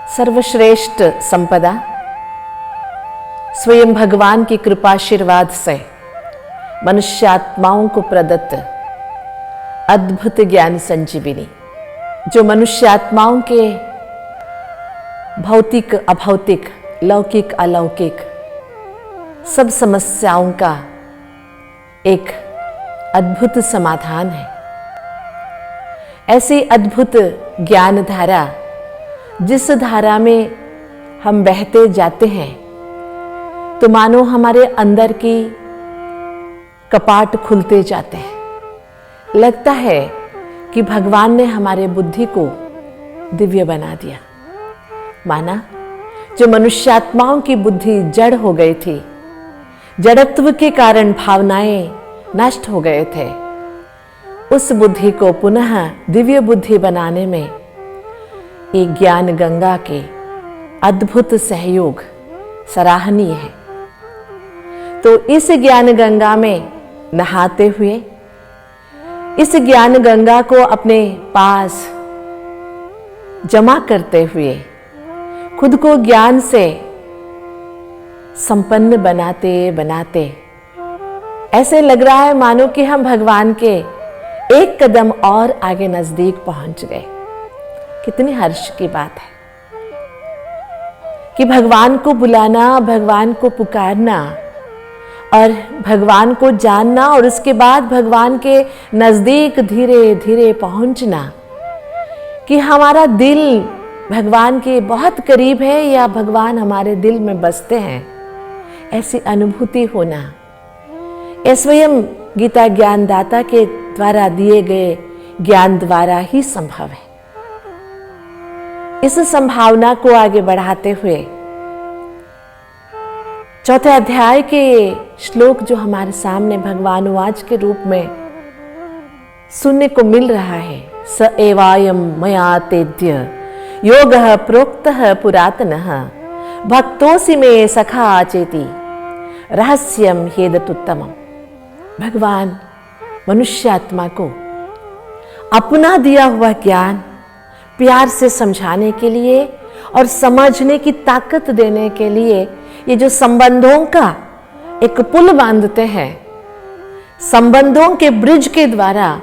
सर्वश्रेष्ठ संपदा स्वयं भगवान की कृपाशीर्वाद से मनुष्यात्माओं को प्रदत्त अद्भुत ज्ञान संजीविनी, जो मनुष्यात्माओं के भौतिक अभौतिक, लौकिक अलौकिक सब समस्याओं का एक अद्भुत समाधान है। ऐसी अद्भुत ज्ञान धारा, जिस धारा में हम बहते जाते हैं तो मानो हमारे अंदर की कपाट खुलते जाते हैं। लगता है कि भगवान ने हमारे बुद्धि को दिव्य बना दिया। माना जो मनुष्यात्माओं की बुद्धि जड़ हो गई थी, जड़त्व के कारण भावनाएं नष्ट हो गए थे, उस बुद्धि को पुनः दिव्य बुद्धि बनाने में एक ज्ञान गंगा के अद्भुत सहयोग सराहनीय है। तो इस ज्ञान गंगा में नहाते हुए, इस ज्ञान गंगा को अपने पास जमा करते हुए, खुद को ज्ञान से संपन्न बनाते बनाते ऐसे लग रहा है मानो कि हम भगवान के एक कदम और आगे नजदीक पहुंच गए। कितनी हर्ष की बात है कि भगवान को बुलाना, भगवान को पुकारना और भगवान को जानना, और उसके बाद भगवान के नजदीक धीरे धीरे पहुंचना, कि हमारा दिल भगवान के बहुत करीब है या भगवान हमारे दिल में बसते हैं। ऐसी अनुभूति होना यह स्वयं गीता ज्ञानदाता के द्वारा दिए गए ज्ञान द्वारा ही संभव है। इस संभावना को आगे बढ़ाते हुए चौथे अध्याय के श्लोक जो हमारे सामने भगवान वाच के रूप में सुनने को मिल रहा है, स एवायम मया तेद्य योगः प्रोक्तः पुरातनः भक्तोऽसि मे सखा चेति रहस्यम हेदतुत्तमम्। भगवान मनुष्यात्मा को अपना दिया हुआ ज्ञान प्यार से समझाने के लिए और समझने की ताकत देने के लिए ये जो संबंधों का एक पुल बांधते हैं, संबंधों के ब्रिज के द्वारा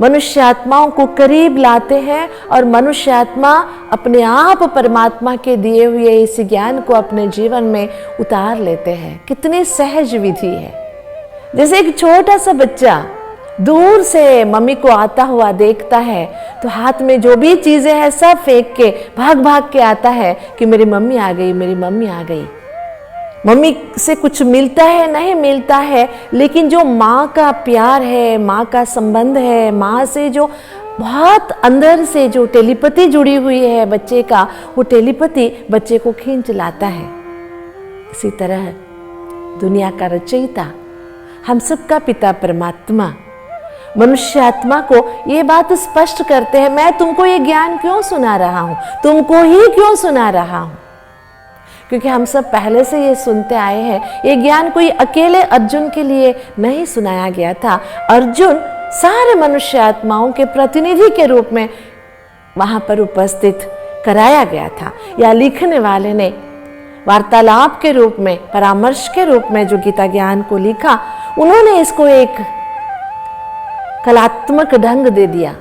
मनुष्यात्माओं को करीब लाते हैं और मनुष्यात्मा अपने आप परमात्मा के दिए हुए इस ज्ञान को अपने जीवन में उतार लेते हैं। कितनी सहज विधि है। जैसे एक छोटा सा बच्चा दूर से मम्मी को आता हुआ देखता है तो हाथ में जो भी चीजें हैं सब फेंक के भाग भाग के आता है कि मेरी मम्मी आ गई, मेरी मम्मी आ गई। मम्मी से कुछ मिलता है नहीं मिलता है, लेकिन जो माँ का प्यार है, माँ का संबंध है, माँ से जो बहुत अंदर से जो टेलीपैथी जुड़ी हुई है बच्चे का, वो टेलीपैथी बच्चे को खींच लाता है। इसी तरह दुनिया का रचयिता, हम सबका पिता परमात्मा मनुष्यात्मा को ये बात स्पष्ट करते हैं, मैं तुमको ये ज्ञान क्यों सुना रहा हूं, तुमको ही क्यों सुना रहा हूं। क्योंकि हम सब पहले से ये सुनते आए हैं। ये ज्ञान कोई अकेले अर्जुन के लिए नहीं सुनाया गया था। अर्जुन सारे मनुष्यात्माओं के प्रतिनिधि के रूप में वहां पर उपस्थित कराया गया था, या लिखने वाले ने वार्तालाप के रूप में, परामर्श के रूप में जो गीता ज्ञान को लिखा, उन्होंने इसको एक कलात्मक ढंग दे दिया,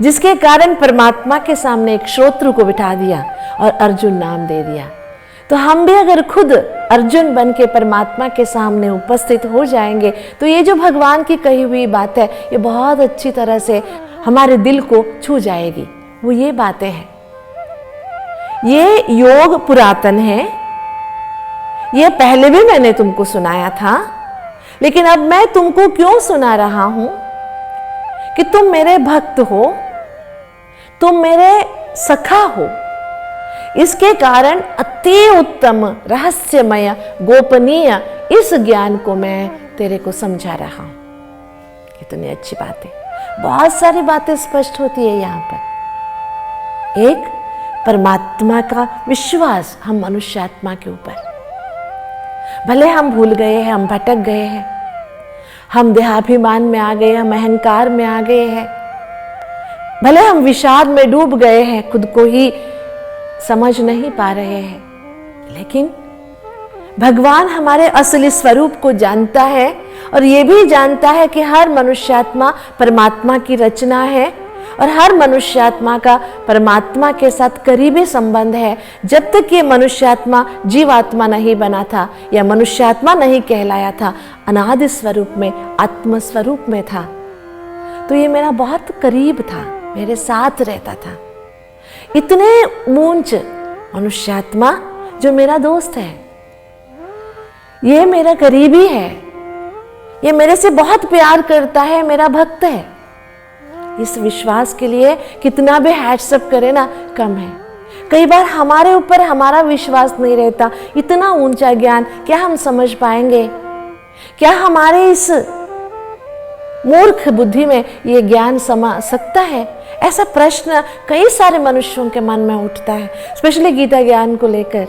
जिसके कारण परमात्मा के सामने एक श्रोत्र को बिठा दिया और अर्जुन नाम दे दिया। तो हम भी अगर खुद अर्जुन बन के परमात्मा के सामने उपस्थित हो जाएंगे तो ये जो भगवान की कही हुई बात है, ये बहुत अच्छी तरह से हमारे दिल को छू जाएगी। वो ये बातें हैं, ये योग पुरातन है, ये पहले भी मैंने तुमको सुनाया था, लेकिन अब मैं तुमको क्यों सुना रहा हूं कि तुम मेरे भक्त हो, तुम मेरे सखा हो। इसके कारण अति उत्तम, रहस्यमय, गोपनीय इस ज्ञान को मैं तेरे को समझा रहा हूं। कितनी अच्छी बात है। बहुत सारी बातें स्पष्ट होती है यहां पर। एक, परमात्मा का विश्वास हम मनुष्यात्मा के ऊपर। भले हम भूल गए हैं, हम भटक गए हैं, हम देहाभिमान में आ गए, हम अहंकार में आ गए हैं, भले हम विषाद में डूब गए हैं, खुद को ही समझ नहीं पा रहे हैं, लेकिन भगवान हमारे असली स्वरूप को जानता है और ये भी जानता है कि हर मनुष्यात्मा परमात्मा की रचना है और हर मनुष्यात्मा का परमात्मा के साथ करीबी संबंध है। जब तक ये मनुष्यात्मा जीवात्मा नहीं बना था या मनुष्यात्मा नहीं कहलाया था, अनादि स्वरूप में, आत्म स्वरूप में था, तो ये मेरा बहुत करीब था, मेरे साथ रहता था। इतने ऊंच मनुष्यात्मा जो मेरा दोस्त है, ये मेरा करीबी है, ये मेरे से बहुत प्यार करता है, मेरा भक्त है। इस विश्वास के लिए कितना भी हैट्सअप करे ना कम है। कई बार हमारे ऊपर हमारा विश्वास नहीं रहता। इतना ऊंचा ज्ञान क्या हम समझ पाएंगे? क्या हमारे इस मूर्ख बुद्धि में ये ज्ञान समा सकता है? ऐसा प्रश्न कई सारे मनुष्यों के मन में उठता है, स्पेशली गीता ज्ञान को लेकर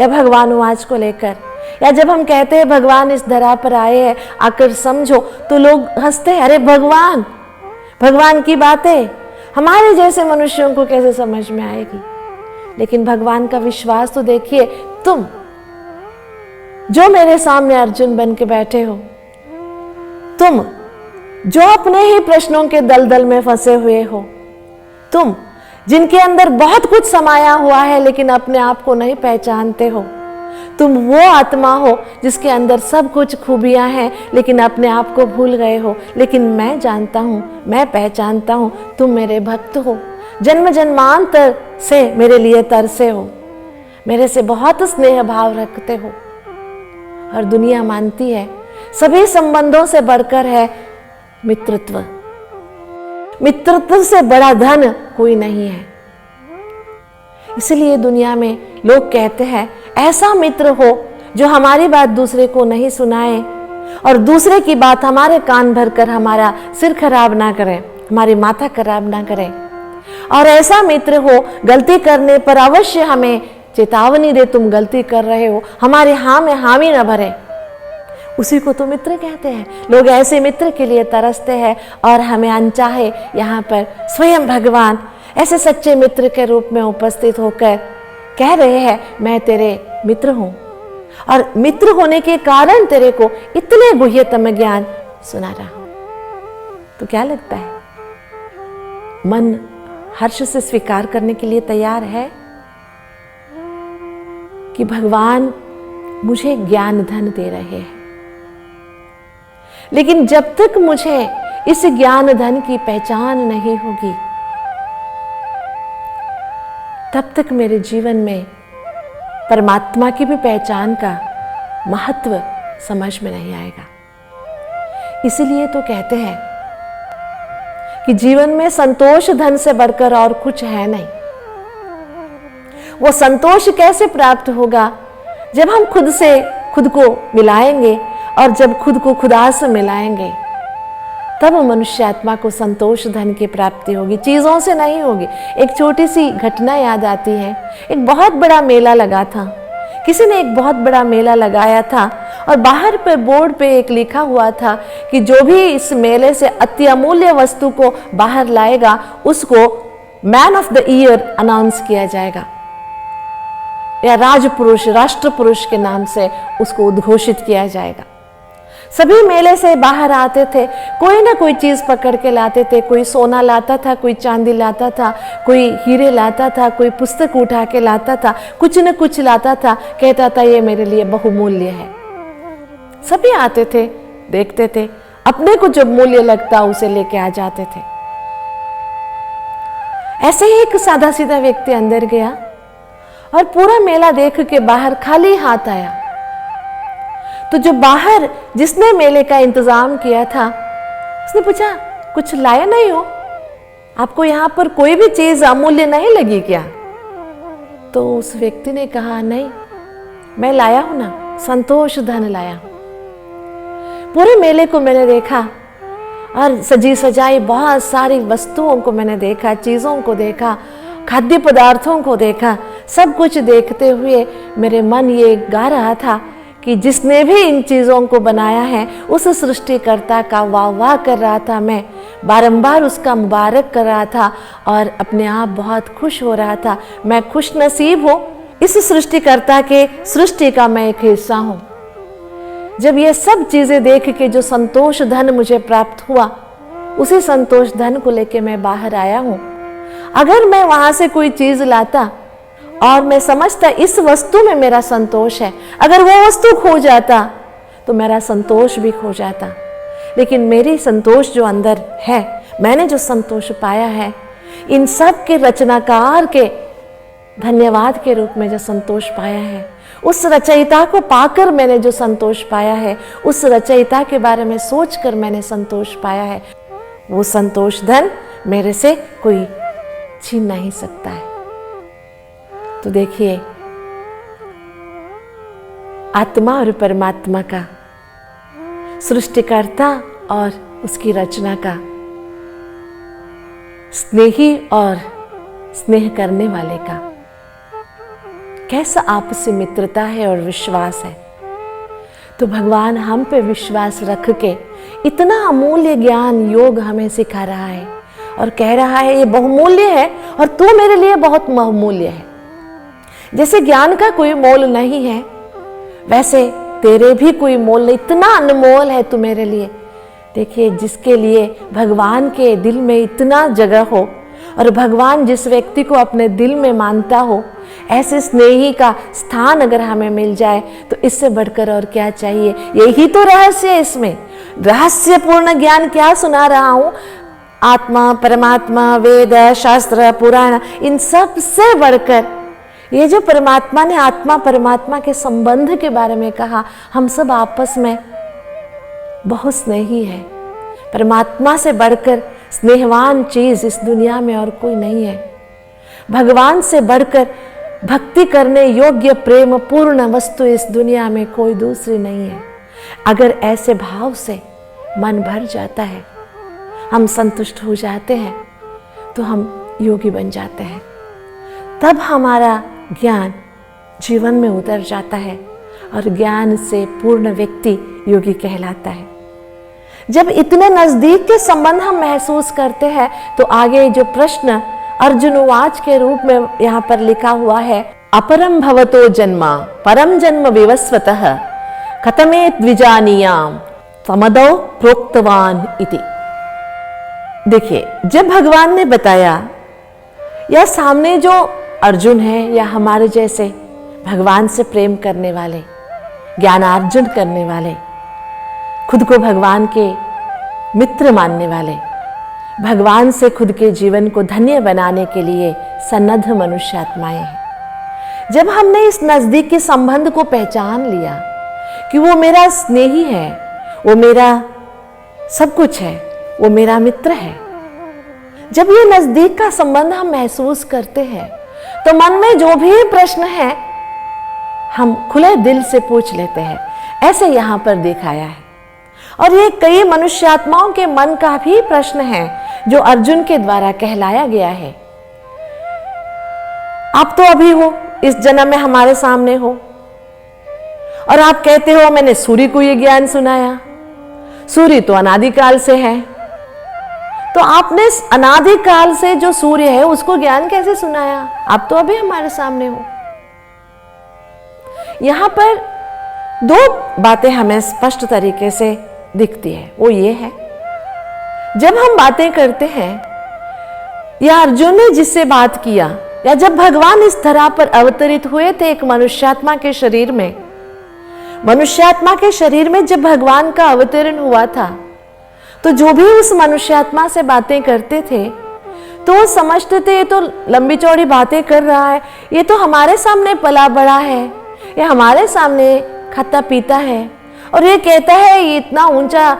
या भगवानुवाच को लेकर, या जब हम कहते हैं भगवान इस धरा पर आए हैं, आकर समझो, तो लोग हंसते हैं, अरे भगवान की बातें हमारे जैसे मनुष्यों को कैसे समझ में आएगी। लेकिन भगवान का विश्वास तो देखिए, तुम जो मेरे सामने अर्जुन बन के बैठे हो, तुम जो अपने ही प्रश्नों के दलदल में फंसे हुए हो, तुम जिनके अंदर बहुत कुछ समाया हुआ है लेकिन अपने आप को नहीं पहचानते हो, तुम वो आत्मा हो जिसके अंदर सब कुछ खूबियां हैं लेकिन अपने आप को भूल गए हो। लेकिन मैं जानता हूं, मैं पहचानता हूं, तुम मेरे भक्त हो, जन्म जन्मांतर से मेरे लिए तरसे हो, मेरे से बहुत स्नेह भाव रखते हो। और दुनिया मानती है सभी संबंधों से बढ़कर है मित्रत्व। मित्रत्व से बड़ा धन कोई नहीं है। इसलिए दुनिया में लोग कहते हैं ऐसा मित्र हो जो हमारी बात दूसरे को नहीं सुनाए और दूसरे की बात हमारे कान भरकर हमारा सिर खराब ना करे, हमारी माथा खराब ना करे। और ऐसा मित्र हो गलती करने पर अवश्य हमें चेतावनी दे, तुम गलती कर रहे हो, हमारे हाँ में हामी न भरे, उसी को तो मित्र कहते हैं। लोग ऐसे मित्र के लिए तरसते हैं और हमें अनचाहे यहाँ पर स्वयं भगवान ऐसे सच्चे मित्र के रूप में उपस्थित होकर कह रहे हैं मैं तेरे मित्र हूं और मित्र होने के कारण तेरे को इतने गुह्यतम ज्ञान सुना रहा हूं। तो क्या लगता है, मन हर्ष से स्वीकार करने के लिए तैयार है कि भगवान मुझे ज्ञान धन दे रहे हैं, लेकिन जब तक मुझे इस ज्ञान धन की पहचान नहीं होगी तब तक मेरे जीवन में परमात्मा की भी पहचान का महत्व समझ में नहीं आएगा। इसीलिए तो कहते हैं कि जीवन में संतोष धन से बढ़कर और कुछ है नहीं। वो संतोष कैसे प्राप्त होगा? जब हम खुद से खुद को मिलाएंगे और जब खुद को खुदा से मिलाएंगे तब मनुष्य आत्मा को संतोष धन की प्राप्ति होगी, चीजों से नहीं होगी। एक छोटी सी घटना याद आती है। एक बहुत बड़ा मेला लगा था, किसी ने एक बहुत बड़ा मेला लगाया था और बाहर पर बोर्ड पे एक लिखा हुआ था कि जो भी इस मेले से अति अमूल्य वस्तु को बाहर लाएगा उसको man of the year announce किया जाएगा या राजपुरुष, राष्ट्र पुरुष के नाम से उसको उद्घोषित किया जाएगा। सभी मेले से बाहर आते थे, कोई ना कोई चीज पकड़ के लाते थे। कोई सोना लाता था, कोई चांदी लाता था, कोई हीरे लाता था, कोई पुस्तक उठा के लाता था, कुछ न कुछ लाता था, कहता था ये मेरे लिए बहुमूल्य है। सभी आते थे, देखते थे, अपने को जब मूल्य लगता उसे लेके आ जाते थे। ऐसे ही एक सादा सीधा व्यक्ति अंदर गया और पूरा मेला देख के बाहर खाली हाथ आया। तो जो बाहर जिसने मेले का इंतजाम किया था उसने पूछा कुछ लाया नहीं हो? आपको यहाँ पर कोई भी चीज अमूल्य नहीं लगी क्या? तो उस व्यक्ति ने कहा नहीं, मैं लाया हूं ना, संतोष धन लाया हूं। पूरे मेले को मैंने देखा और सजी सजाई बहुत सारी वस्तुओं को मैंने देखा, चीजों को देखा, खाद्य पदार्थों को देखा। सब कुछ देखते हुए मेरे मन ये गा रहा था कि जिसने भी इन चीज़ों को बनाया है उस सृष्टिकर्ता का वाह वाह कर रहा था, मैं बारंबार उसका मुबारक कर रहा था और अपने आप बहुत खुश हो रहा था। मैं खुश नसीब हूँ, इस सृष्टिकर्ता के सृष्टि का मैं एक हिस्सा हूँ। जब ये सब चीज़ें देख के जो संतोष धन मुझे प्राप्त हुआ, उसी संतोष धन को लेके मैं बाहर आया हूँ। अगर मैं वहाँ से कोई चीज़ लाता और मैं समझता इस वस्तु में मेरा संतोष है, अगर वो वस्तु खो जाता तो मेरा संतोष भी खो जाता। लेकिन मेरी संतोष जो अंदर है, मैंने जो संतोष पाया है, इन सब के रचनाकार के धन्यवाद के रूप में जो संतोष पाया है, उस रचयिता को पाकर मैंने जो संतोष पाया है, उस रचयिता के बारे में सोचकर मैंने संतोष पाया है, वो संतोष धन मेरे से कोई छीन नहीं सकता है। तो देखिए, आत्मा और परमात्मा का, सृष्टिकर्ता और उसकी रचना का, स्नेही और स्नेह करने वाले का कैसा आपसी मित्रता है और विश्वास है। तो भगवान हम पे विश्वास रख के इतना अमूल्य ज्ञान योग हमें सिखा रहा है और कह रहा है ये बहुमूल्य है और तू मेरे लिए बहुत बहुमूल्य है। जैसे ज्ञान का कोई मोल नहीं है, वैसे तेरे भी कोई मोल नहीं, इतना अनमोल है तू मेरे लिए। देखिए, जिसके लिए भगवान के दिल में इतना जगह हो और भगवान जिस व्यक्ति को अपने दिल में मानता हो, ऐसे स्नेही का स्थान अगर हमें मिल जाए तो इससे बढ़कर और क्या चाहिए। यही तो रहस्य है, इसमें रहस्यपूर्ण ज्ञान क्या सुना रहा हूं। आत्मा, परमात्मा, वेद, शास्त्र, पुराण, इन सब से बढ़कर ये जो परमात्मा ने आत्मा परमात्मा के संबंध के बारे में कहा, हम सब आपस में बहुत स्नेही है। परमात्मा से बढ़कर स्नेहवान चीज इस दुनिया में और कोई नहीं है। भगवान से बढ़कर भक्ति करने योग्य प्रेम पूर्ण वस्तु इस दुनिया में कोई दूसरी नहीं है। अगर ऐसे भाव से मन भर जाता है, हम संतुष्ट हो जाते हैं, तो हम योगी बन जाते हैं। तब हमारा ज्ञान जीवन में उतर जाता है और ज्ञान से पूर्ण व्यक्ति योगी कहलाता है। जब इतने नजदीक के संबंध हम महसूस करते हैं, तो आगे जो प्रश्न अर्जुन उवाच के रूप में यहाँ पर लिखा हुआ है, अपरम भवतो जन्मा परम जन्म विवस्वतः कथमे द्विजानीयाम समदौ प्रोक्तवान इति। देखिए, जब भगवान ने बताया, या सामने जो अर्जुन है या हमारे जैसे भगवान से प्रेम करने वाले, ज्ञानार्जन करने वाले, खुद को भगवान के मित्र मानने वाले, भगवान से खुद के जीवन को धन्य बनाने के लिए सन्नद्ध मनुष्य आत्माएं हैं। जब हमने इस नजदीकी संबंध को पहचान लिया कि वो मेरा स्नेही है, वो मेरा सब कुछ है, वो मेरा मित्र है, जब ये नजदीक का संबंध हम महसूस करते हैं, तो मन में जो भी प्रश्न है हम खुले दिल से पूछ लेते हैं। ऐसे यहाँ पर दिखाया है। और ये कई मनुष्यात्माओं के मन का भी प्रश्न है जो अर्जुन के द्वारा कहलाया गया है। आप तो अभी हो, इस जन्म में हमारे सामने हो, और आप कहते हो मैंने सूर्य को ये ज्ञान सुनाया। सूर्य तो अनादिकाल से है, तो आपने अनादिकाल से जो सूर्य है उसको ज्ञान कैसे सुनाया? आप तो अभी हमारे सामने हो। यहां पर दो बातें हमें स्पष्ट तरीके से दिखती है। वो ये है, जब हम बातें करते हैं, या अर्जुन ने जिससे बात किया, या जब भगवान इस धरा पर अवतरित हुए थे एक मनुष्यात्मा के शरीर में, मनुष्यात्मा के शरीर में जब भगवान का अवतरण हुआ था, तो जो भी उस मनुष्यात्मा से बातें करते थे तो वो समझते थे ये तो लंबी चौड़ी बातें कर रहा है, ये तो हमारे सामने पला बड़ा है, ये हमारे सामने खाता पीता है, और ये कहता है ये इतना ऊंचा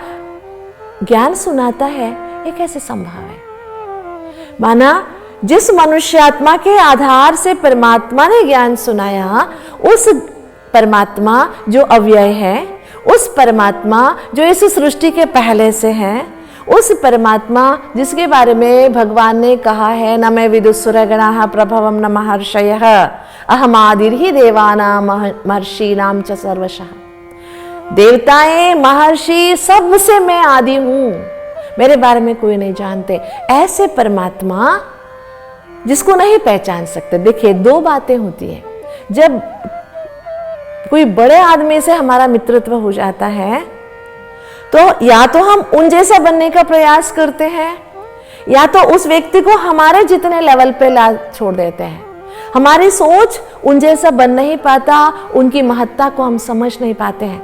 ज्ञान सुनाता है, ये कैसे संभव है? माना जिस मनुष्यात्मा के आधार से परमात्मा ने ज्ञान सुनाया, उस परमात्मा जो अव्यय है, उस परमात्मा जो इस सृष्टि के पहले से है, उस परमात्मा जिसके बारे में भगवान ने कहा है, न मैं विदुसुरगणाः प्रभवं न महर्षयः अहमादिर्हि देवानां महर्षीणां च सर्वशः। देवताएं, महर्षि, सबसे मैं आदि हूं, मेरे बारे में कोई नहीं जानते। ऐसे परमात्मा जिसको नहीं पहचान सकते। देखिए, दो बातें होती है। जब कोई बड़े आदमी से हमारा मित्रत्व हो जाता है तो या तो हम उन जैसा बनने का प्रयास करते हैं, या तो उस व्यक्ति को हमारे जितने लेवल पे ला छोड़ देते हैं। हमारी सोच उन जैसा बन नहीं पाता, उनकी महत्ता को हम समझ नहीं पाते हैं।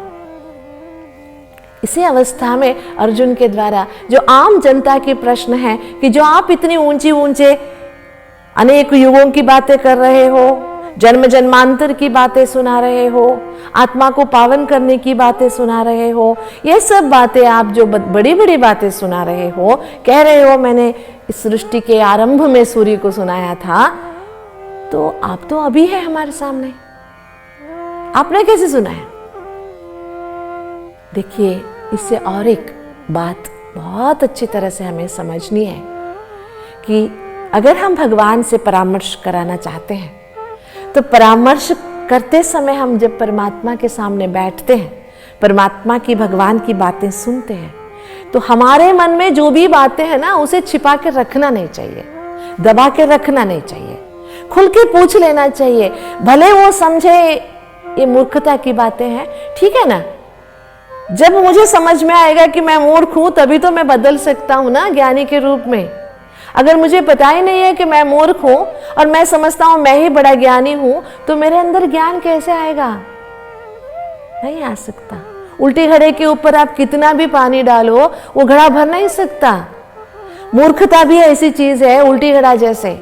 इसी अवस्था में अर्जुन के द्वारा जो आम जनता के प्रश्न है कि जो आप इतनी ऊंची ऊंचे अनेक युगों की बातें कर रहे हो, जन्म जन्मांतर की बातें सुना रहे हो, आत्मा को पावन करने की बातें सुना रहे हो, ये सब बातें आप जो बड़ी बड़ी बातें सुना रहे हो, कह रहे हो मैंने इस सृष्टि के आरंभ में सूर्य को सुनाया था, तो आप तो अभी है हमारे सामने, आपने कैसे सुना है? देखिए, इससे और एक बात बहुत अच्छी तरह से हमें समझनी है कि अगर हम भगवान से परामर्श कराना चाहते हैं तो परामर्श करते समय हम जब परमात्मा के सामने बैठते हैं, परमात्मा की, भगवान की बातें सुनते हैं, तो हमारे मन में जो भी बातें हैं ना, उसे छिपा के रखना नहीं चाहिए, दबा के रखना नहीं चाहिए, खुल के पूछ लेना चाहिए। भले वो समझे ये मूर्खता की बातें हैं, ठीक है ना। जब मुझे समझ में आएगा कि मैं मूर्ख हूं, तभी तो मैं बदल सकता हूं ना ज्ञानी के रूप में। अगर मुझे पता ही नहीं है कि मैं मूर्ख हूं और मैं समझता हूं मैं ही बड़ा ज्ञानी हूं, तो मेरे अंदर ज्ञान कैसे आएगा? नहीं आ सकता। उल्टे घड़े के ऊपर आप कितना भी पानी डालो, वो घड़ा भर नहीं सकता। मूर्खता भी ऐसी चीज है, उल्टी घड़ा जैसे,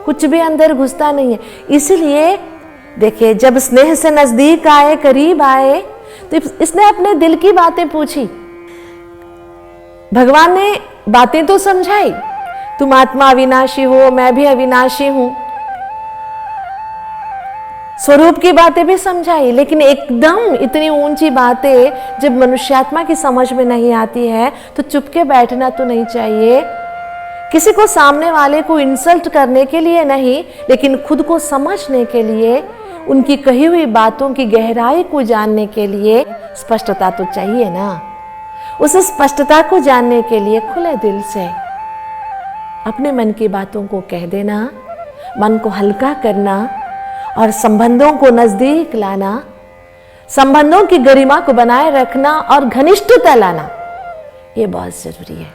कुछ भी अंदर घुसता नहीं है। इसलिए देखिए, जब स्नेह से नजदीक आए, करीब आए, तो इसने अपने दिल की बातें पूछी। भगवान ने बातें तो समझाई, तुम आत्मा अविनाशी हो, मैं भी अविनाशी हूं, स्वरूप की बातें भी समझाई, लेकिन एकदम इतनी ऊंची बातें जब मनुष्यात्मा की समझ में नहीं आती है तो चुपके बैठना तो नहीं चाहिए। किसी को, सामने वाले को इंसल्ट करने के लिए नहीं, लेकिन खुद को समझने के लिए, उनकी कही हुई बातों की गहराई को जानने के लिए स्पष्टता तो चाहिए ना। उस स्पष्टता को जानने के लिए खुले दिल से अपने मन की बातों को कह देना, मन को हल्का करना और संबंधों को नजदीक लाना, संबंधों की गरिमा को बनाए रखना और घनिष्ठता लाना, ये बहुत जरूरी है।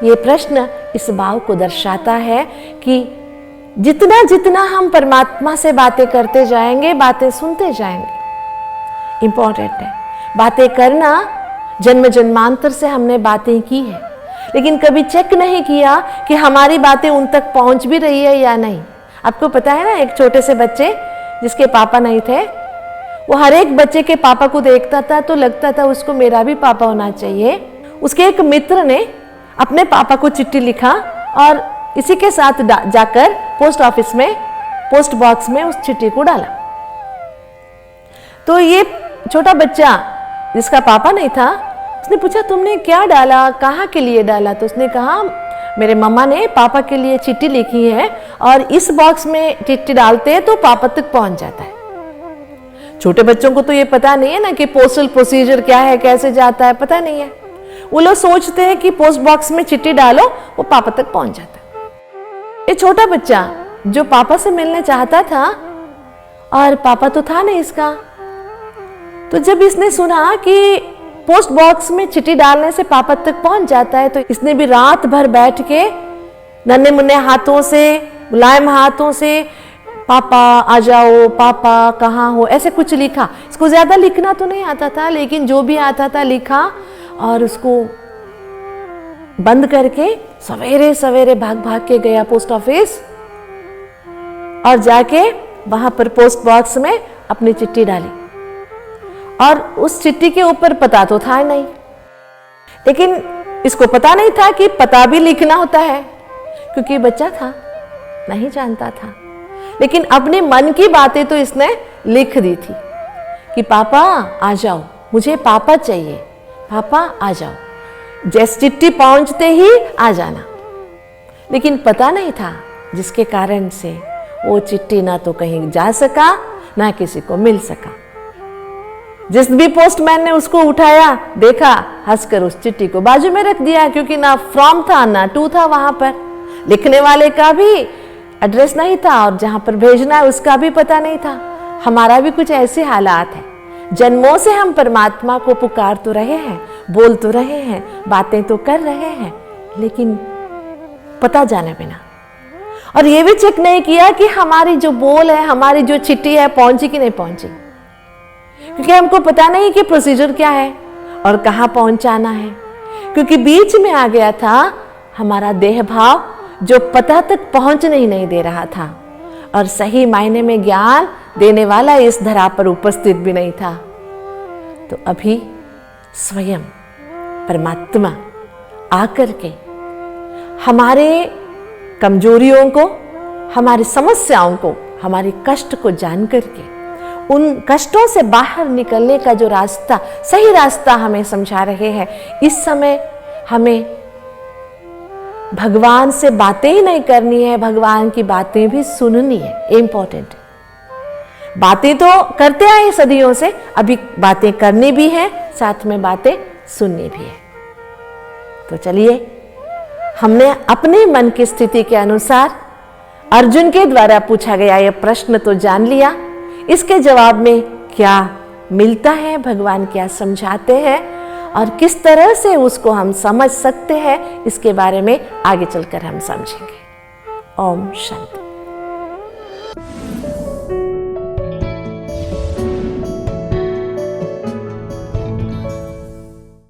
ये प्रश्न इस भाव को दर्शाता है कि जितना जितना हम परमात्मा से बातें करते जाएंगे, बातें सुनते जाएंगे। इंपॉर्टेंट है बातें करना। जन्म जन्मांतर से हमने बातें की है, लेकिन कभी चेक नहीं किया कि हमारी बातें उन तक पहुंच भी रही है या नहीं। आपको पता है ना, एक छोटे से बच्चे जिसके पापा नहीं थे, वो हर एक बच्चे के पापा को देखता था तो लगता था उसको मेरा भी पापा होना चाहिए। उसके एक मित्र ने अपने पापा को चिट्ठी लिखा और इसी के साथ जाकर पोस्ट ऑफिस में, पोस्ट बॉक्स में उस चिट्ठी को डाला। तो ये छोटा बच्चा जिसका पापा नहीं था, उसने पूछा तुमने क्या डाला, कहाँ के लिए डाला? तो उसने कहा मेरे मम्मा ने पापा के लिए चिट्ठी लिखी है और इस बॉक्स में चिट्ठी डालते हैं तो पापा तक पहुंच जाता है। छोटे बच्चों को तो ये पता नहीं है ना कि पोस्टल प्रोसीजर क्या है, कैसे जाता है, पता नहीं है। वो लोग सोचते हैं कि पोस्ट बॉक्स में चिट्ठी डालो, वो पापा तक पहुंच जाता है। ये छोटा बच्चा जो पापा से मिलने चाहता था और पापा तो था नहीं इसका, तो जब इसने सुना कि पोस्ट बॉक्स में चिट्ठी डालने से पापा तक पहुंच जाता है, तो इसने भी रात भर बैठ के नन्हे मुन्ने हाथों से, मुलायम हाथों से पापा आ जाओ, पापा कहाँ हो, ऐसे कुछ लिखा। इसको ज्यादा लिखना तो नहीं आता था, लेकिन जो भी आता था लिखा और उसको बंद करके सवेरे सवेरे भाग भाग के गया पोस्ट ऑफिस और जाके वहां पर पोस्ट बॉक्स में अपनी चिट्ठी डाली। और उस चिट्ठी के ऊपर पता तो था नहीं, लेकिन इसको पता नहीं था कि पता भी लिखना होता है, क्योंकि बच्चा था, नहीं जानता था। लेकिन अपने मन की बातें तो इसने लिख दी थी कि पापा आ जाओ, मुझे पापा चाहिए, पापा आ जाओ, जैसे चिट्ठी पहुंचते ही आ जाना। लेकिन पता नहीं था, जिसके कारण से वो चिट्ठी ना तो कहीं जा सका, ना किसी को मिल सका। जिस भी पोस्टमैन ने उसको उठाया, देखा, हंसकर उस चिट्ठी को बाजू में रख दिया, क्योंकि ना फ्रॉम था ना टू था वहां पर, लिखने वाले का भी एड्रेस नहीं था और जहां पर भेजना है उसका भी पता नहीं था। हमारा भी कुछ ऐसे हालात है, जन्मों से हम परमात्मा को पुकार तो रहे हैं, बोल तो रहे हैं, बातें तो कर रहे हैं, लेकिन पता जाने बिना, और ये भी चेक नहीं किया कि हमारी जो बोल है, हमारी जो चिट्ठी है, पहुंची कि नहीं पहुंची, क्योंकि हमको पता नहीं कि प्रोसीजर क्या है और कहां पहुंचाना है, क्योंकि बीच में आ गया था हमारा देह भाव जो पता तक पहुंचने ही नहीं दे रहा था और सही मायने में ज्ञान देने वाला इस धरा पर उपस्थित भी नहीं था। तो अभी स्वयं परमात्मा आकर के हमारे कमजोरियों को, हमारी समस्याओं को, हमारे कष्ट को जान करके उन कष्टों से बाहर निकलने का जो रास्ता, सही रास्ता हमें समझा रहे हैं। इस समय हमें भगवान से बातें ही नहीं करनी है, भगवान की बातें भी सुननी है, इंपॉर्टेंट है। बातें तो करते आए सदियों से, अभी बातें करनी भी है, साथ में बातें सुननी भी है। तो चलिए, हमने अपने मन की स्थिति के अनुसार अर्जुन के द्वारा पूछा गया यह प्रश्न तो जान लिया, इसके जवाब में क्या मिलता है, भगवान क्या समझाते हैं और किस तरह से उसको हम समझ सकते हैं, इसके बारे में आगे चलकर हम समझेंगे। ओम शांति।